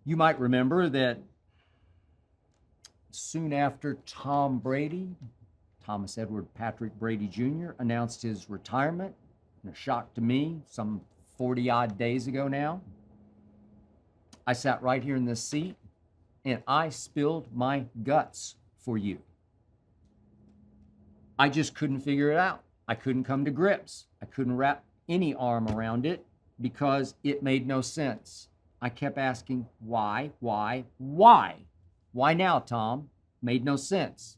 You might remember that soon after Tom Brady, Thomas Edward Patrick Brady Jr., announced his retirement, in a shock to me, some 40 odd days ago now, I sat right here in this seat and I spilled my guts for you. I just couldn't figure it out. I couldn't come to grips. I couldn't wrap any arm around it because it made no sense. I kept asking, why? Why now, Tom? Made no sense.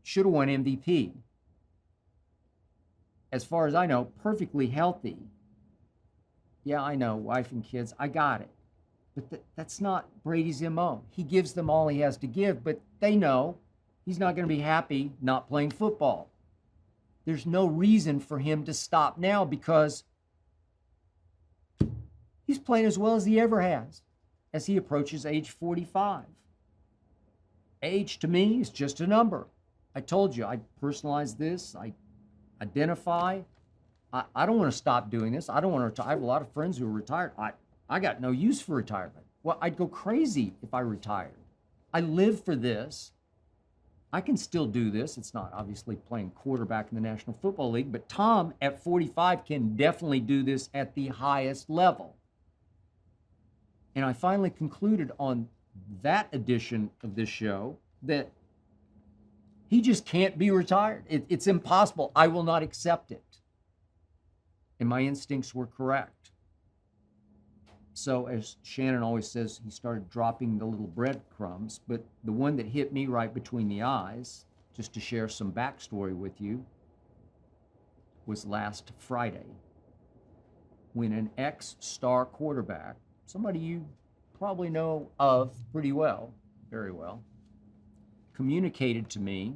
Should have won MVP. As far as I know, perfectly healthy. Yeah, I know, wife and kids, I got it. But that's not Brady's MO. He gives them all he has to give, but they know he's not going to be happy not playing football. There's no reason for him to stop now because he's playing as well as he ever has as he approaches age 45. Age to me is just a number. I told you, I personalize this, I identify. I don't want to stop doing this. I don't want to retire. I have a lot of friends who are retired. I got no use for retirement. Well, I'd go crazy if I retired. I live for this. I can still do this. It's not obviously playing quarterback in the National Football League, but Tom at 45 can definitely do this at the highest level. And I finally concluded on that edition of this show that he just can't be retired. It's impossible. I will not accept it. And my instincts were correct. So as Shannon always says, he started dropping the little breadcrumbs, but the one that hit me right between the eyes, just to share some backstory with you, was last Friday when an ex-star quarterback, somebody you probably know of pretty well, very well, communicated to me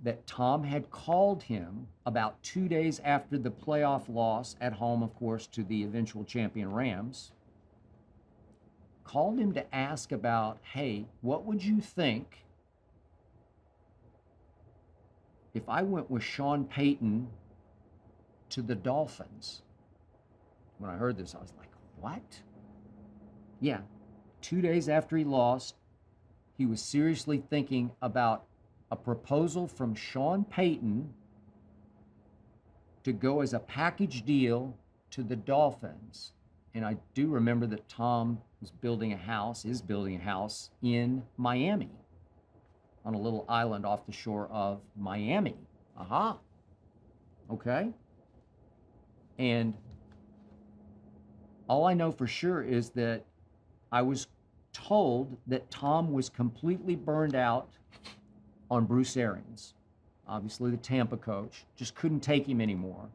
that Tom had called him about 2 days after the playoff loss at home, of course, to the eventual champion Rams, called him to ask about, hey, what would you think if I went with Sean Payton to the Dolphins? When I heard this, I was like, what? Yeah, 2 days after he lost, he was seriously thinking about a proposal from Sean Payton to go as a package deal to the Dolphins. And I do remember that Tom is building a house in Miami, on a little island off the shore of Miami. Aha. Okay. And all I know for sure is that I was told that Tom was completely burned out on Bruce Arians, obviously the Tampa coach, just couldn't take him anymore.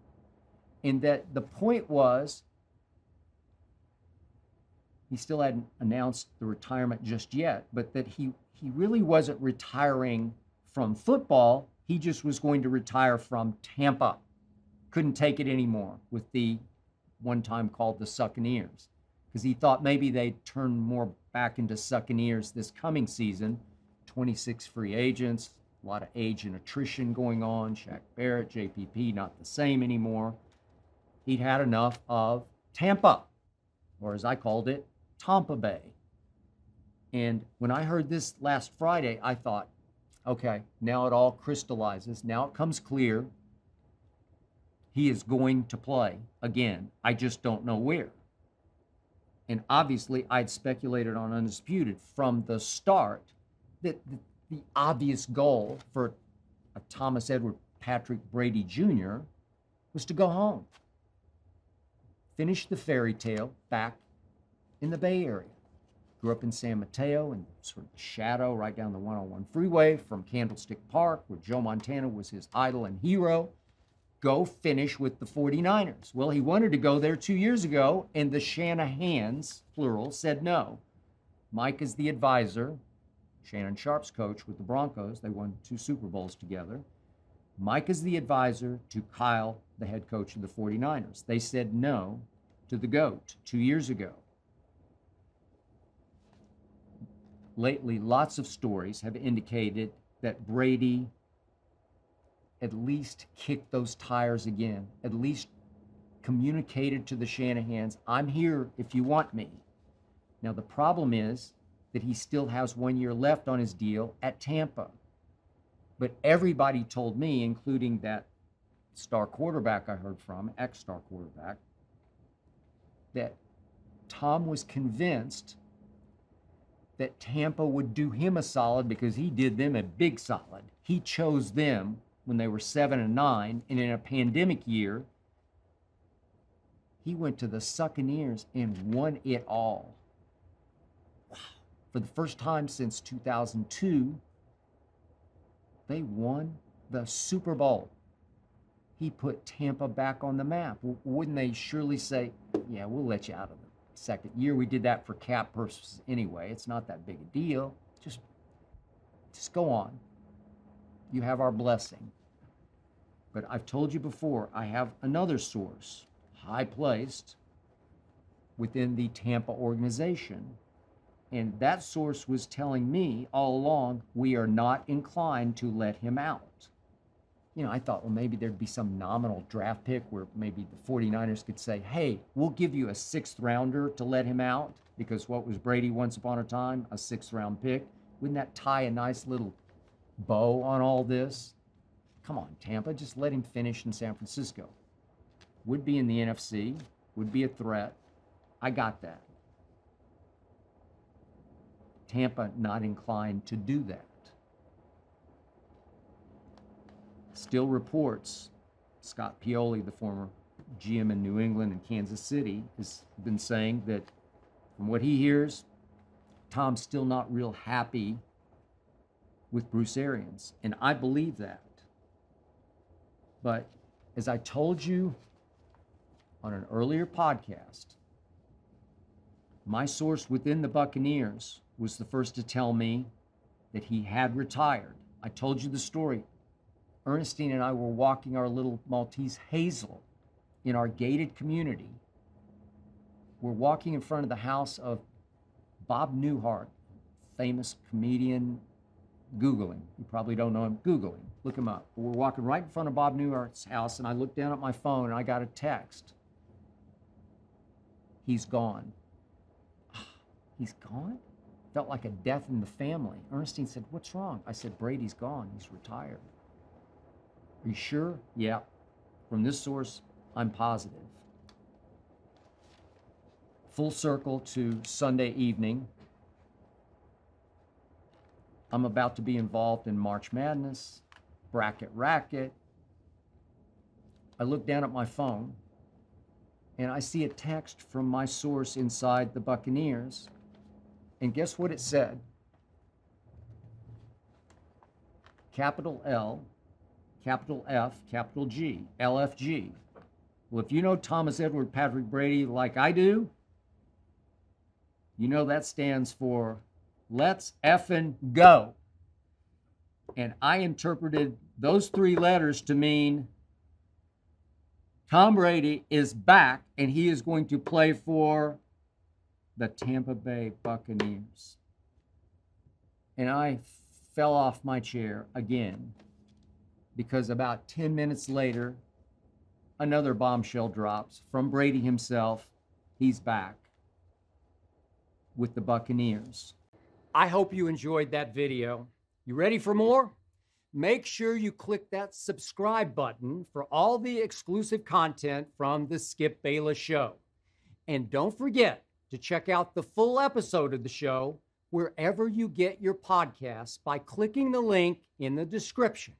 And that the point was, he still hadn't announced the retirement just yet, but that he really wasn't retiring from football. He just was going to retire from Tampa. Couldn't take it anymore with the one time called the Buccaneers, because he thought maybe they'd turn more back into Buccaneers this coming season. 26 free agents, a lot of age and attrition going on. Shaq Barrett, JPP, not the same anymore. He'd had enough of Tampa, or as I called it, Tampa Bay. And when I heard this last Friday, I thought, okay, now it all crystallizes. Now it comes clear. He is going to play again. I just don't know where. And obviously, I'd speculated on Undisputed from the start that the obvious goal for a Thomas Edward Patrick Brady Jr. was to go home. Finish the fairy tale back in the Bay Area. Grew up in San Mateo in sort of the shadow right down the 101 freeway from Candlestick Park, where Joe Montana was his idol and hero. Go finish with the 49ers. Well, he wanted to go there 2 years ago, and the Shanahans, plural, said no. Mike is the advisor. Shannon Sharp's coach with the Broncos. They won 2 Super Bowls together. Mike is the advisor to Kyle, the head coach of the 49ers. They said no to the GOAT 2 years ago. Lately, lots of stories have indicated that Brady at least kicked those tires again, at least communicated to the Shanahans, I'm here if you want me. Now, the problem is that he still has 1 year left on his deal at Tampa. But everybody told me, including that star quarterback I heard from, ex-star quarterback, that Tom was convinced that Tampa would do him a solid because he did them a big solid. He chose them when they were 7-9, and in a pandemic year, he went to the Buccaneers and won it all. Wow. For the first time since 2002, they won the Super Bowl. He put Tampa back on the map. Wouldn't they surely say, yeah, we'll let you out of the second year. We did that for cap purposes anyway. It's not that big a deal. Just go on. You have our blessing. But I've told you before, I have another source, high placed within the Tampa organization. And that source was telling me all along, we are not inclined to let him out. You know, I thought, well, maybe there'd be some nominal draft pick where maybe the 49ers could say, hey, we'll give you a 6th rounder to let him out, because what was Brady once upon a time? A 6th round pick. Wouldn't that tie a nice little bow on all this? Come on, Tampa, just let him finish in San Francisco. Would be in the NFC, would be a threat. I got that. Tampa not inclined to do that. Still reports, Scott Pioli, the former GM in New England and Kansas City, has been saying that from what he hears, Tom's still not real happy with Bruce Arians. And I believe that. But as I told you on an earlier podcast, my source within the Buccaneers was the first to tell me that he had retired. I told you the story. Ernestine and I were walking our little Maltese Hazel in our gated community. We're walking in front of the house of Bob Newhart, famous comedian. Googling. You probably don't know him. Googling. Look him up. We're walking right in front of Bob Newhart's house, and I looked down at my phone, and I got a text. He's gone. He's gone? Felt like a death in the family. Ernestine said, what's wrong? I said, Brady's gone. He's retired. Are you sure? Yeah. From this source, I'm positive. Full circle to Sunday evening. I'm about to be involved in March Madness, bracket racket. I look down at my phone and I see a text from my source inside the Buccaneers. And guess what it said? Capital L, capital F, capital G, LFG. Well, if you know Thomas Edward Patrick Brady like I do, you know that stands for let's effing go. And I interpreted those 3 letters to mean Tom Brady is back and he is going to play for the Tampa Bay Buccaneers. And I fell off my chair again because about 10 minutes later, another bombshell drops from Brady himself. He's back with the Buccaneers. I hope you enjoyed that video. You ready for more? Make sure you click that subscribe button for all the exclusive content from the Skip Bayless Show. And don't forget to check out the full episode of the show wherever you get your podcasts by clicking the link in the description.